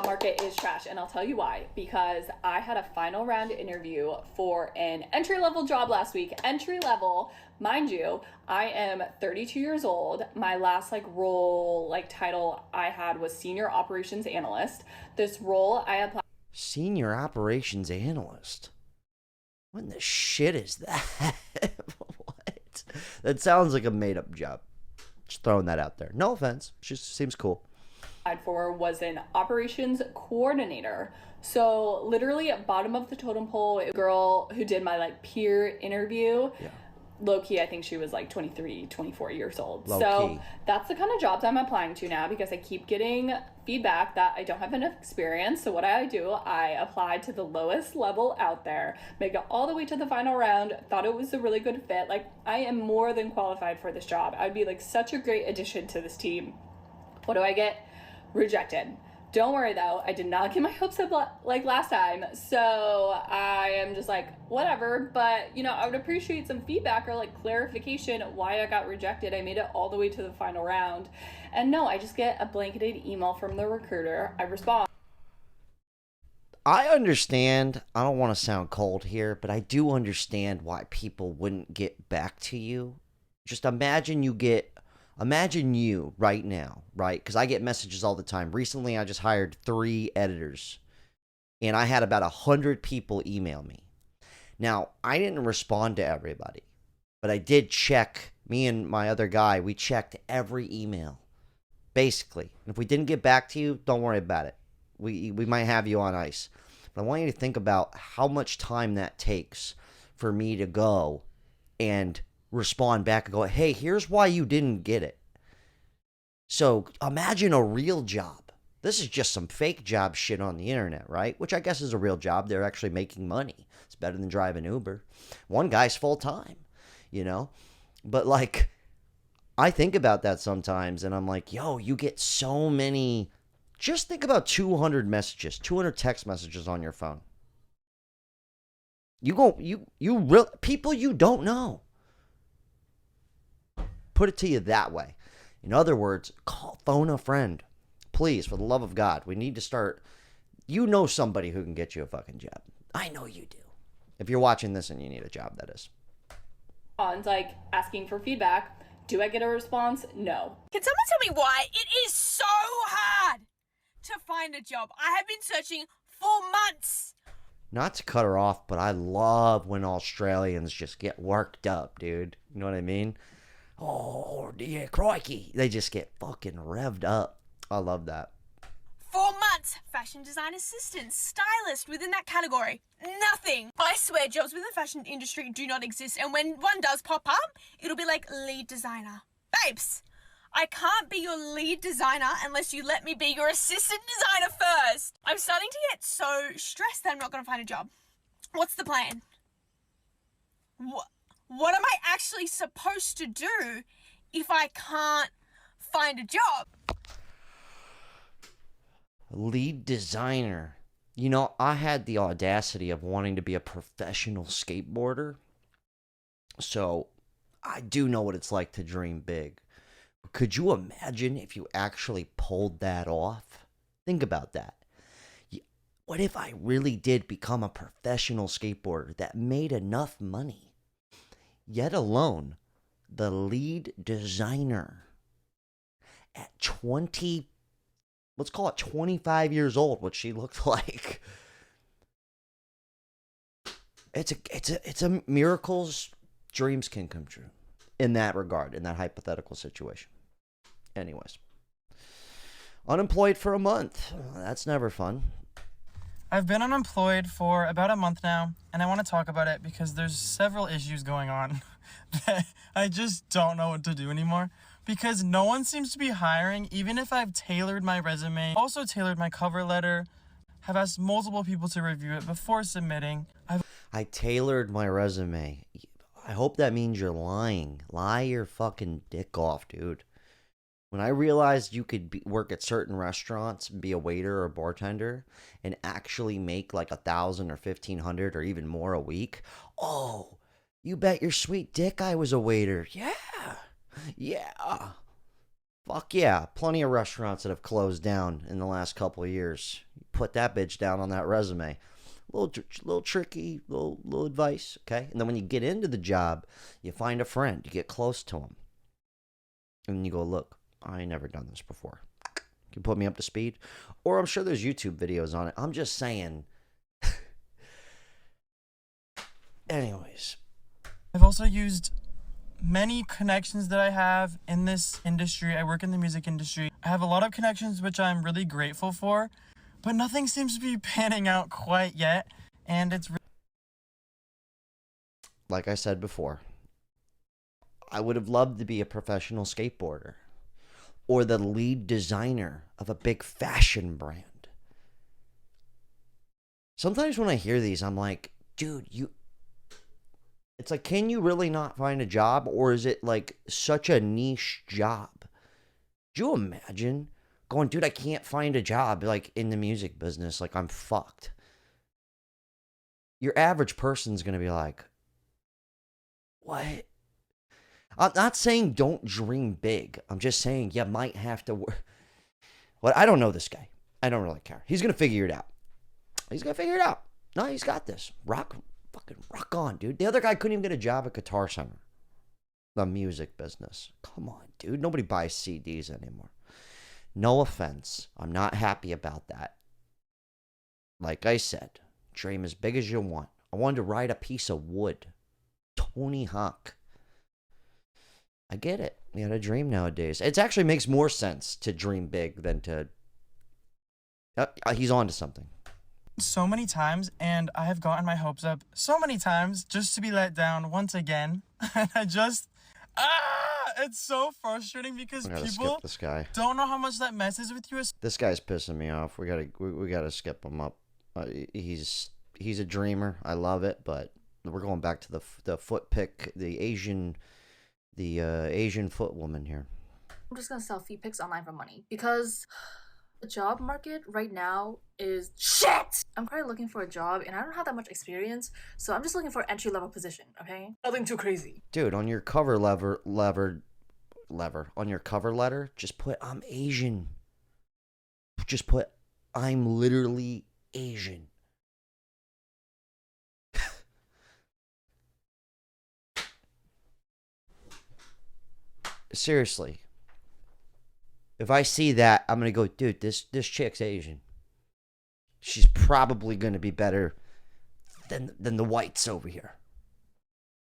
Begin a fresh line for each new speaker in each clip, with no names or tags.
Market is trash, and I'll tell you why. Because I had a final round interview for an entry-level job last week. Entry level, mind you. I am 32 years old. My last role title I had was senior operations analyst. This role I applied.
Senior operations analyst. What in the shit is that? What? That sounds like a made-up job. Just throwing that out there. No offense. Just seems cool.
For was an operations coordinator. So literally at bottom of the totem pole, a girl who did my peer interview.
Yeah.
Low key, I think she was 23, 24 years old.
Low
so
key.
that's the kind of jobs I'm applying to now because I keep getting feedback that I don't have enough experience. So what I do, I applied to the lowest level out there, make it all the way to the final round, thought it was a really good fit. I am more than qualified for this job. I'd be such a great addition to this team. What do I get? Rejected. Don't worry though, I did not get my hopes up last time, so I am just whatever. But I would appreciate some feedback or clarification why I got rejected. I made it all the way to the final round, and no, I just get a blanketed email from the recruiter. I respond.
I understand. I don't want to sound cold here, but I do understand why people wouldn't get back to you. Just imagine you right now, right? Because I get messages all the time. Recently, I just hired 3 editors, and I had about 100 people email me. Now, I didn't respond to everybody, but I did check. Me and my other guy, we checked every email, basically. And if we didn't get back to you, don't worry about it. We might have you on ice. But I want you to think about how much time that takes for me to go and respond back and go, hey, here's why you didn't get it. So imagine a real job. This is just some fake job shit on the internet, right? Which I guess is a real job. They're actually making money. It's better than driving Uber. One guy's full time, But I think about that sometimes and I'm like, yo, you get so many. Just think about 200 messages, 200 text messages on your phone. People you don't know. Put it to you that way. In other words, phone a friend. Please, for the love of God, we need to start. You know somebody who can get you a fucking job. I know you do. If you're watching this and you need a job, that is.
Asking for feedback. Do I get a response? No.
Can someone tell me why it is so hard to find a job? I have been searching for months.
Not to cut her off, but I love when Australians just get worked up, dude. You know what I mean? Oh, yeah, crikey. They just get fucking revved up. I love that.
4 months. Fashion design assistant, stylist within that category. Nothing. I swear jobs within the fashion industry do not exist. And when one does pop up, it'll be lead designer. Babes, I can't be your lead designer unless you let me be your assistant designer first. I'm starting to get so stressed that I'm not going to find a job. What's the plan? What am I actually supposed to do if I can't find a job?
Lead designer. I had the audacity of wanting to be a professional skateboarder. So I do know what it's like to dream big. Could you imagine if you actually pulled that off? Think about that. What if I really did become a professional skateboarder that made enough money? Yet alone, the lead designer at 20, let's call it 25 years old, what she looked like. It's a miracles dreams can come true in that regard, in that hypothetical situation. Anyways, unemployed for a month. That's never fun.
I've been unemployed for about a month now, and I want to talk about it because there's several issues going on that I just don't know what to do anymore because no one seems to be hiring, even if I've tailored my resume, also tailored my cover letter, have asked multiple people to review it before submitting.
I tailored my resume. I hope that means you're lying. Lie your fucking dick off, dude. When I realized you could work at certain restaurants, be a waiter or a bartender, and actually make $1,000 or $1,500 or even more a week, oh, you bet your sweet dick I was a waiter. Yeah. Fuck yeah, plenty of restaurants that have closed down in the last couple of years. Put that bitch down on that resume. Little tricky, little advice, okay? And then when you get into the job, you find a friend, you get close to him, and you go, look, I ain't never done this before. Can you put me up to speed? Or I'm sure there's YouTube videos on it. I'm just saying. Anyways.
I've also used many connections that I have in this industry. I work in the music industry. I have a lot of connections which I'm really grateful for, but nothing seems to be panning out quite yet, and it's
like I said before, I would have loved to be a professional skateboarder or the lead designer of a big fashion brand. Sometimes when I hear these, I'm like, dude, it's like, can you really not find a job, or is it like such a niche job? Do you imagine going, dude, I can't find a job like in the music business, like I'm fucked? Your average person's going to be like, what? I'm not saying don't dream big. I'm just saying you might have to work. What? I don't know this guy. I don't really care. He's going to figure it out. He's going to figure it out. No, he's got this. Fucking rock on, dude. The other guy couldn't even get a job at Guitar Center. The music business. Come on, dude. Nobody buys CDs anymore. No offense. I'm not happy about that. Like I said, dream as big as you want. I wanted to ride a piece of wood. Tony Hawk. I get it. You got to dream nowadays. It actually makes more sense to dream big than to... he's on to something.
so many times, and I have gotten my hopes up so many times just to be let down once again. And I just... it's so frustrating because people
skip this guy.
don't know how much that messes with you.
This guy's pissing me off. We gotta skip him up. He's a dreamer. I love it, but we're going back to the foot pick, the Asian foot woman here.
I'm just gonna sell feet pics online for money because the job market right now is shit. I'm currently looking for a job and I don't have that much experience, so I'm just looking for an entry-level position, okay? Nothing too crazy.
Dude, on your cover on your cover letter, just put I'm Asian. Just put I'm literally Asian. Seriously. If I see that, I'm going to go, dude, this chick's Asian. She's probably going to be better than the whites over here.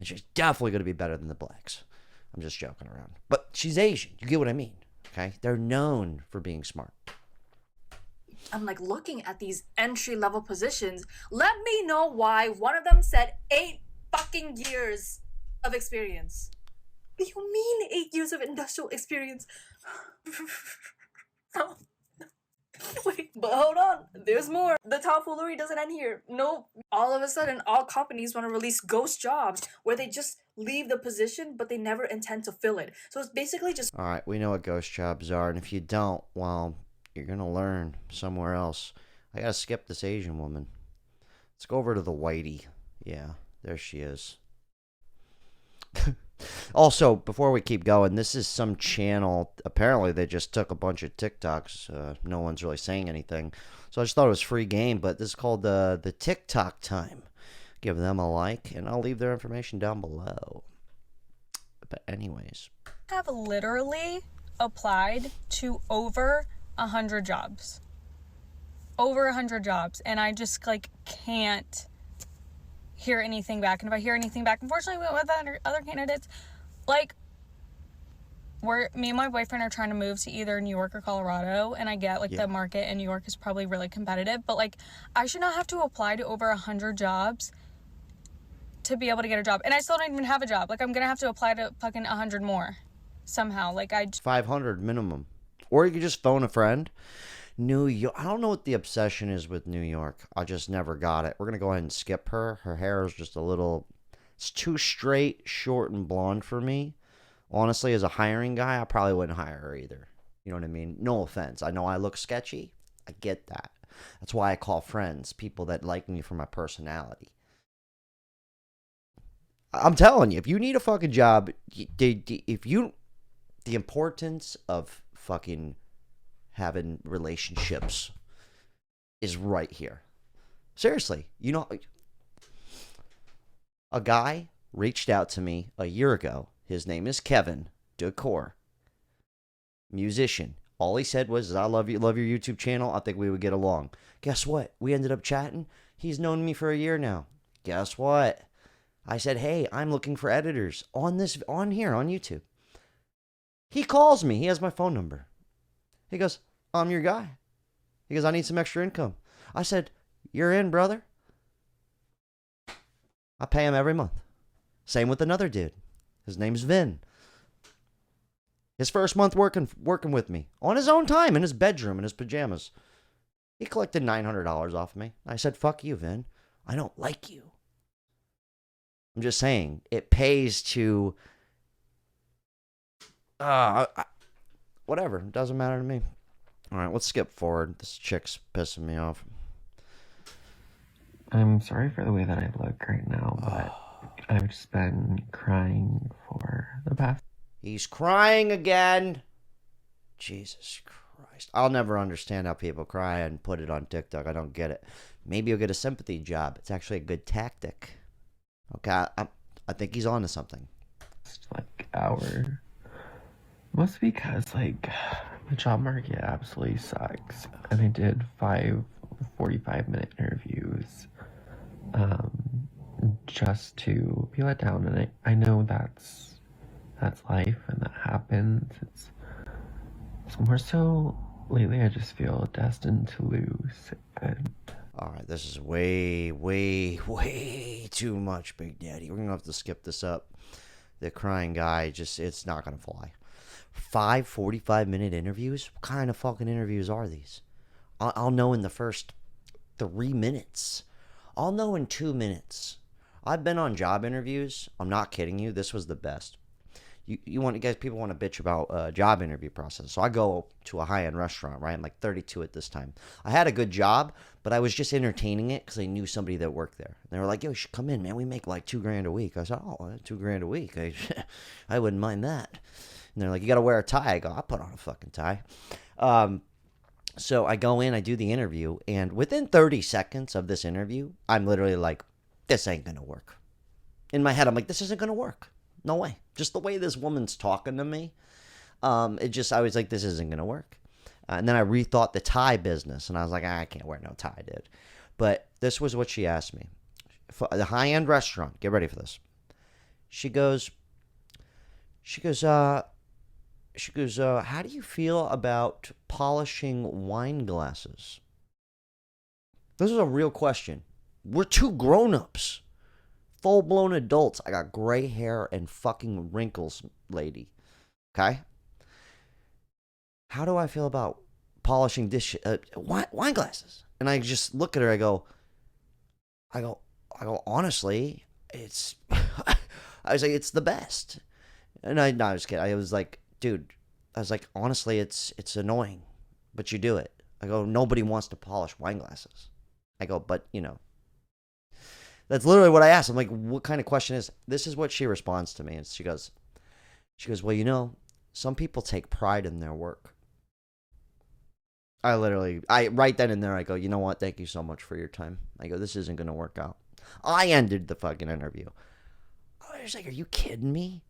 And she's definitely going to be better than the blacks. I'm just joking around. But she's Asian. You get what I mean? Okay? They're known for being smart.
I'm like looking at these entry-level positions. Let me know why one of them said 8 fucking years of experience. What do you mean 8 years of industrial experience? Wait, but hold on. There's more. The tomfoolery doesn't end here. Nope. All of a sudden, all companies want to release ghost jobs where they just leave the position, but they never intend to fill it. So it's basically just...
All right, we know what ghost jobs are, and if you don't, well, you're going to learn somewhere else. I got to skip this Asian woman. Let's go over to the whitey. Yeah, there she is. Also, before we keep going, this is some channel. Apparently, they just took a bunch of TikToks. No one's really saying anything. So I just thought it was free game, but this is called the TikTok Time. Give them a like, and I'll leave their information down below. But anyways.
I have literally applied to over 100 jobs. Over 100 jobs. And I just, like, can't hear anything back. And if I hear anything back, unfortunately, with other candidates, like, me and my boyfriend are trying to move to either New York or Colorado, and I get, like, the market in New York is probably really competitive, but, like, I should not have to apply to over 100 jobs to be able to get a job, and I still don't even have a job. Like, I'm gonna have to apply to fucking 100 more somehow. Like,
500 minimum. Or you could just phone a friend. New York. I don't know what the obsession is with New York. I just never got it. We're going to go ahead and skip her. Her hair is just a little... It's too straight, short, and blonde for me. Honestly, as a hiring guy, I probably wouldn't hire her either. You know what I mean? No offense. I know I look sketchy. I get that. That's why I call friends people that like me for my personality. I'm telling you, if you need a fucking job, the importance of fucking having relationships is right here. Seriously, you know, a guy reached out to me a year ago. His name is Kevin Decor, musician. All he said was, I love your YouTube channel. I think we would get along. Guess what? We ended up chatting. He's known me for a year now. Guess what? I said, hey, I'm looking for editors on here on YouTube. He calls me. He has my phone number. He goes, I'm your guy. He goes, I need some extra income. I said, you're in, brother. I pay him every month. Same with another dude. His name's Vin. His first month working with me on his own time in his bedroom in his pajamas. He collected $900 off of me. I said, fuck you, Vin. I don't like you. I'm just saying, it pays to... whatever. It doesn't matter to me. All right, let's skip forward. This chick's pissing me off.
I'm sorry for the way that I look right now, but I've just been crying for the past...
He's crying again. Jesus Christ. I'll never understand how people cry and put it on TikTok. I don't get it. Maybe you'll get a sympathy job. It's actually a good tactic. Okay, I think he's on to something.
Like, hour. Mostly because, like, the job market absolutely sucks. And I did 5 45-minute interviews just to be let down. And I know that's life and that happens. It's more so lately I just feel destined to lose. And
all right, this is way, way, way too much, Big Daddy. We're going to have to skip this up. The crying guy, it's not going to fly. 5 45-minute interviews? What kind of fucking interviews are these? I'll know in the first 3 minutes. I'll know in 2 minutes. I've been on job interviews. I'm not kidding you. This was the best. People want to bitch about job interview process. So I go to a high-end restaurant, right? I'm like 32 at this time. I had a good job, but I was just entertaining it because I knew somebody that worked there. And they were like, yo, you should come in, man. We make like $2,000 a week. I said, oh, $2,000 a week. I wouldn't mind that. And they're like, you got to wear a tie. I go, I'll put on a fucking tie. So I go in, I do the interview, and within 30 seconds of this interview, I'm literally like, this ain't going to work. In my head, I'm like, this isn't going to work. No way. Just the way this woman's talking to me, I was like, this isn't going to work. And then I rethought the tie business, and I was like, I can't wear no tie, dude. But this was what she asked me. For the high-end restaurant, get ready for this. She goes, how do you feel about polishing wine glasses? This is a real question. We're two grown-ups. Full-blown adults. I got gray hair and fucking wrinkles, lady. Okay? How do I feel about polishing wine glasses? And I just look at her. I go, honestly, it's, I was like, it's the best. And I was just kidding. I was like, dude, honestly, it's annoying, but you do it. I go, nobody wants to polish wine glasses. I go, but, that's literally what I asked. I'm like, what kind of question is this? Is what she responds to me. And she goes, well, some people take pride in their work. I right then and there, I go, you know what? Thank you so much for your time. I go, this isn't going to work out. I ended the fucking interview. I was like, are you kidding me?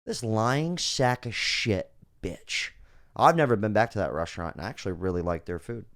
This lying sack of shit bitch. I've never been back to that restaurant, and I actually really like their food.